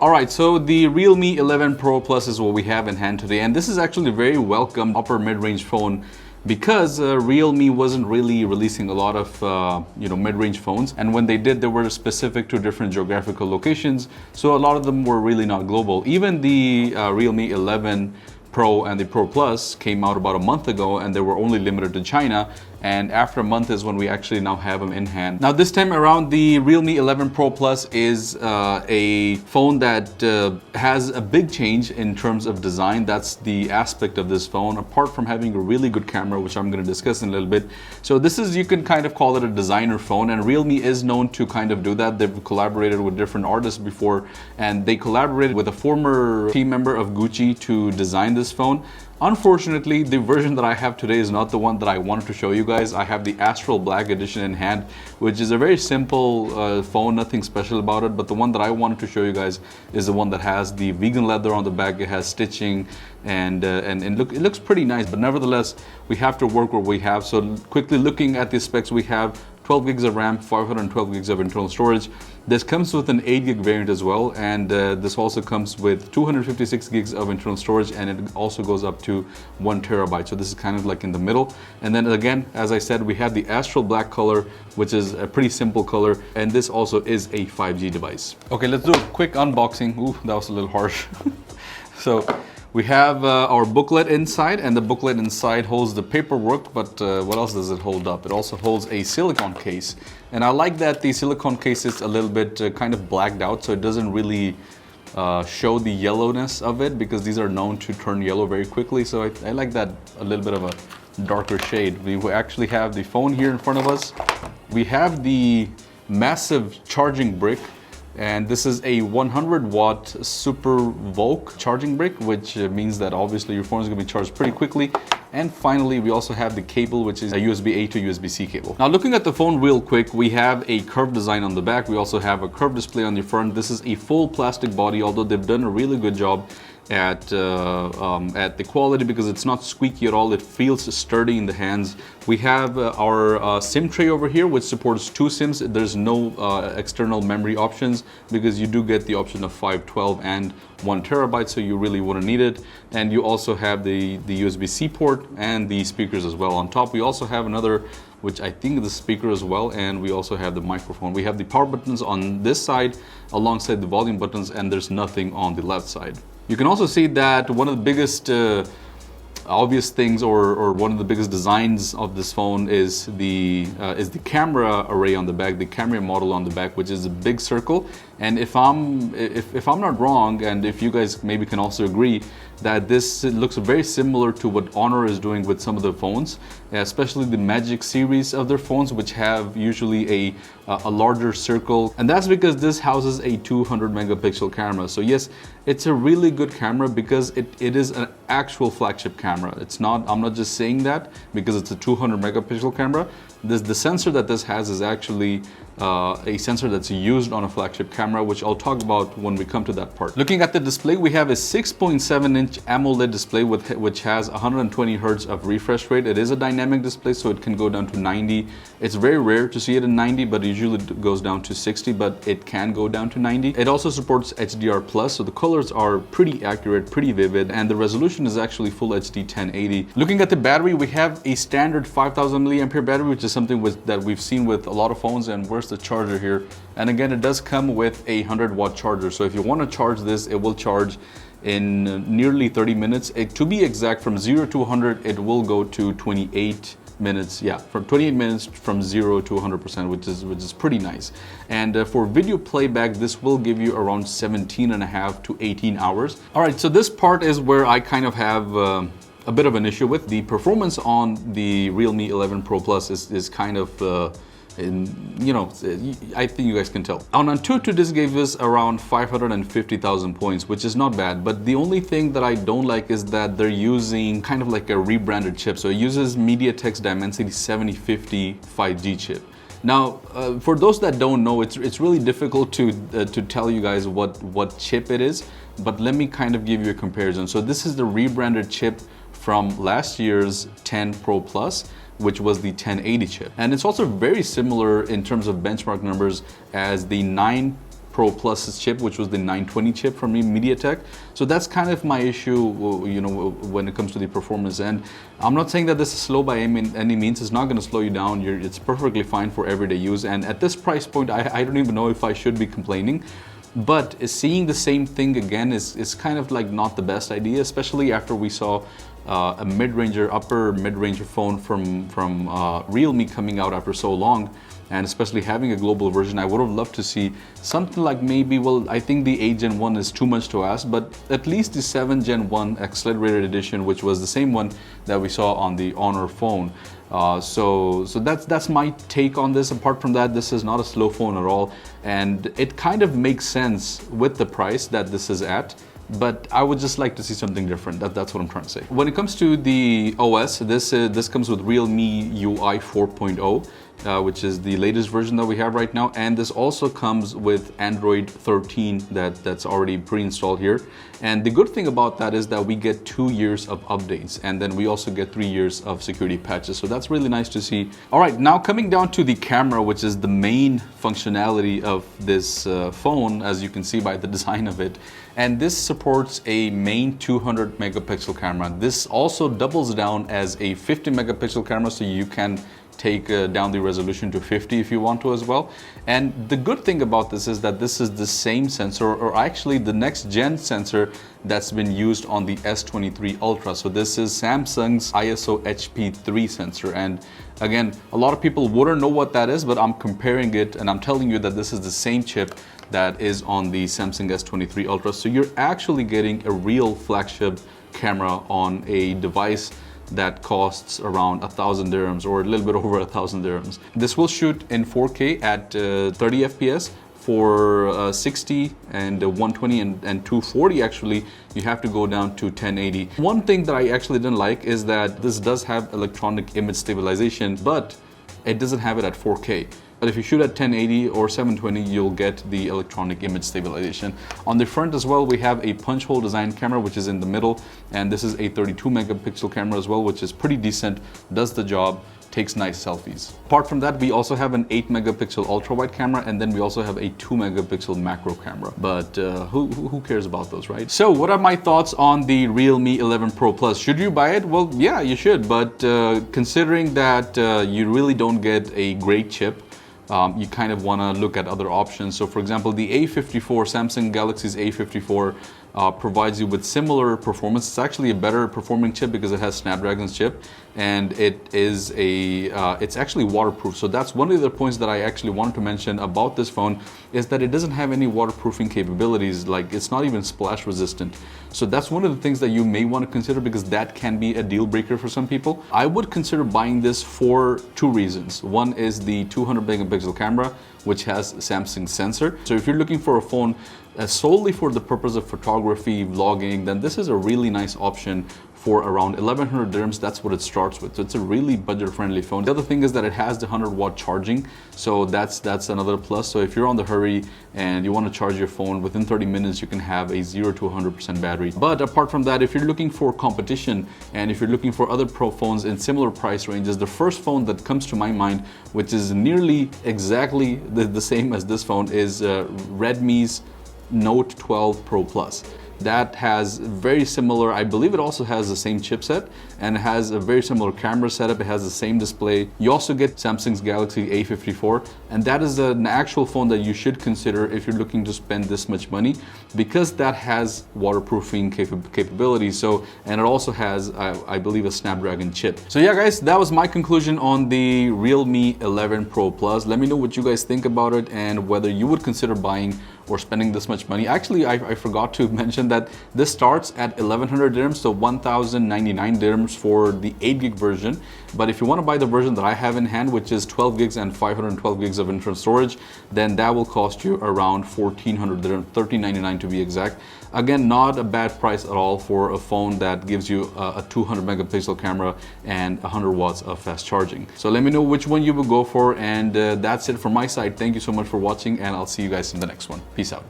Alright, so the Realme 11 Pro Plus is what we have in hand today, and this is actually a very welcome upper mid-range phone because Realme wasn't really releasing a lot of mid-range phones, and when they did, they were specific to different geographical locations, so a lot of them were really not global. Even the Realme 11 Pro and the Pro Plus came out about a month ago, and they were only limited to China, and after a month is when we actually now have them in hand. Now this time around, the Realme 11 Pro Plus is a phone that has a big change in terms of design. That's the aspect of this phone, apart from having a really good camera, which I'm going to discuss in a little bit. So this is, you can kind of call it a designer phone, and Realme is known to kind of do that. They've collaborated with different artists before, and they collaborated with a former team member of Gucci to design this phone. Unfortunately, the version that I have today is not the one that I wanted to show you guys. I have the Astral Black edition in hand, which is a very simple phone, nothing special about it. But the one that I wanted to show you guys is the one that has the vegan leather on the back. It has stitching, and it looks pretty nice. But nevertheless, we have to work what we have. So quickly looking at the specs, we have 12 gigs of RAM, 512 gigs of internal storage. This comes with an 8 gig variant as well, and this also comes with 256 gigs of internal storage, and it also goes up to 1 terabyte. So this is kind of like in the middle. And then again, as I said, we have the Astral Black color, which is a pretty simple color, and this also is a 5G device. Okay, let's do a quick unboxing. Ooh, that was a little harsh. So we have our booklet inside, and the booklet inside holds the paperwork, but what else does it hold up? It also holds a silicone case, and I like that the silicone case is a little bit kind of blacked out, so it doesn't really show the yellowness of it, because these are known to turn yellow very quickly. So I like that a little bit of a darker shade. We actually have the phone here in front of us. We have the massive charging brick, and this is a 100-watt Super Volt charging brick, which means that obviously your phone is going to be charged pretty quickly. And finally, we also have the cable, which is a USB-A to USB-C cable. Now looking at the phone real quick, we have a curved design on the back. We also have a curved display on the front. This is a full plastic body, although they've done a really good job at the quality, because it's not squeaky at all. It feels sturdy in the hands. We have our SIM tray over here, which supports 2 SIMs. There's no external memory options, because you do get the option of 512 and 1 terabyte, so you really wouldn't need it. And you also have the USB-C port and the speakers as well. On top, we also have another, which I think is the speaker as well, and we also have the microphone. We have the power buttons on this side alongside the volume buttons, and there's nothing on the left side. You can also see that one of the biggest obvious things, or one of the biggest designs of this phone is the camera array on the back, the camera model on the back, which is a big circle. And if I'm not wrong, and if you guys maybe can also agree, that this looks very similar to what Honor is doing with some of the phones, especially the Magic series of their phones, which have usually a larger circle. And that's because this houses a 200 megapixel camera. So yes, it's a really good camera, because it is an actual flagship camera. It's not, I'm not just saying that because it's a 200 megapixel camera. The sensor that this has is actually a sensor that's used on a flagship camera, which I'll talk about when we come to that part. Looking at the display, we have a 6.7-inch AMOLED display which has 120 Hz of refresh rate. It is a dynamic display, so it can go down to 90. It's very rare to see it in 90, but it usually goes down to 60, but it can go down to 90. It also supports HDR+, so the colors are pretty accurate, pretty vivid, and the resolution is actually full HD 1080. Looking at the battery, we have a standard 5000 milliampere battery, which is something that we've seen with a lot of phones. And where's the charger here? And again, it does come with a 100-watt charger, so if you want to charge this, it will charge in nearly 30 minutes. To be exact, from 0 to 100, it will go to 28 minutes. Yeah, from 28 minutes from 0 to 100%, which is pretty nice. And for video playback, this will give you around 17.5 to 18 hours. All right, so this part is where I kind of have a bit of an issue with. The performance on the Realme 11 Pro Plus is kind of I think you guys can tell. On Antutu, this gave us around 550,000 points, which is not bad. But the only thing that I don't like is that they're using kind of like a rebranded chip. So it uses MediaTek's Dimensity 7050 5G chip. Now, for those that don't know, it's really difficult to tell you guys what chip it is. But let me kind of give you a comparison. So this is the rebranded chip from last year's 10 Pro Plus, which was the 1080 chip. And it's also very similar in terms of benchmark numbers as the 9 Pro Plus's chip, which was the 920 chip from MediaTek. So that's kind of my issue, you know, when it comes to the performance. And I'm not saying that this is slow by any means. It's not going to slow you down. It's perfectly fine for everyday use. And at this price point, I don't even know if I should be complaining. But seeing the same thing again is kind of like not the best idea, especially after we saw a mid-ranger, upper mid-range phone from Realme coming out after so long, and especially having a global version. I would have loved to see something like maybe, well, I think the 8 Gen 1 is too much to ask, but at least the 7 Gen 1 accelerated edition, which was the same one that we saw on the Honor phone. So that's my take on this. Apart from that, this is not a slow phone at all, and it kind of makes sense with the price that this is at. But I would just like to see something different. That's what I'm trying to say. When it comes to the OS, this comes with Realme UI 4.0, which is the latest version that we have right now. And this also comes with Android 13 that's already pre-installed here. And the good thing about that is that we get 2 years of updates, and then we also get 3 years of security patches. So that's really nice to see. All right, now coming down to the camera, which is the main functionality of this phone, as you can see by the design of it. And this supports a main 200 megapixel camera. This also doubles down as a 50 megapixel camera, so you can take down the resolution to 50 if you want to as well. And the good thing about this is that this is the same sensor, or actually the next gen sensor that's been used on the S23 Ultra. So this is Samsung's ISO HP3 sensor. And again, a lot of people wouldn't know what that is, but I'm comparing it and I'm telling you that this is the same chip that is on the Samsung S23 Ultra. So you're actually getting a real flagship camera on a device that costs around 1,000 dirhams, or a little bit over 1,000 dirhams. This will shoot in 4K at 30 FPS. For 60 and 120 and 240, actually, you have to go down to 1080. One thing that I actually didn't like is that this does have electronic image stabilization, but it doesn't have it at 4K. But if you shoot at 1080 or 720, you'll get the electronic image stabilization. On the front as well, we have a punch hole design camera, which is in the middle. And this is a 32 megapixel camera as well, which is pretty decent, does the job, takes nice selfies. Apart from that, we also have an 8 megapixel ultra wide camera, and then we also have a 2 megapixel macro camera. But who cares about those, right? So what are my thoughts on the Realme 11 Pro Plus? Should you buy it? Well, yeah, you should. But considering that you really don't get a great chip, you kind of want to look at other options. So for example, the A54, Samsung Galaxy's A54 provides you with similar performance. It's actually a better performing chip because it has Snapdragon's chip, and it's actually waterproof. So that's one of the points that I actually wanted to mention about this phone, is that it doesn't have any waterproofing capabilities. Like, it's not even splash resistant. So that's one of the things that you may want to consider, because that can be a deal breaker for some people. I would consider buying this for 2 reasons. One is the 200 megapixel camera, which has Samsung sensor. So if you're looking for a phone solely for the purpose of photography, vlogging, then this is a really nice option for around 1100 dirhams. That's what it starts with. So it's a really budget-friendly phone. The other thing is that it has the 100-watt charging, so that's another plus. So if you're on the hurry and you want to charge your phone, within 30 minutes you can have a 0 to 100% battery. But apart from that, if you're looking for competition and if you're looking for other Pro phones in similar price ranges, the first phone that comes to my mind, which is nearly exactly the same as this phone, is Redmi's Note 12 Pro Plus. That has very similar, I believe it also has the same chipset, and it has a very similar camera setup. It has the same display. You also get Samsung's Galaxy A54, and that is an actual phone that you should consider if you're looking to spend this much money, because that has waterproofing capabilities. So, and it also has, I believe, a Snapdragon chip. So yeah, guys, that was my conclusion on the Realme 11 Pro Plus. Let me know what you guys think about it and whether you would consider buying or spending this much money. Actually, I forgot to mention that this starts at 1100 dirhams, so 1099 dirhams for the 8 gig version. But if you want to buy the version that I have in hand, which is 12 gigs and 512 gigs of internal storage, then that will cost you around 1400 dirhams, 1399 to be exact. Again, not a bad price at all for a phone that gives you a 200 megapixel camera and 100 watts of fast charging. So let me know which one you will go for, and that's it from my side. Thank you so much for watching, and I'll see you guys in the next one. Peace out.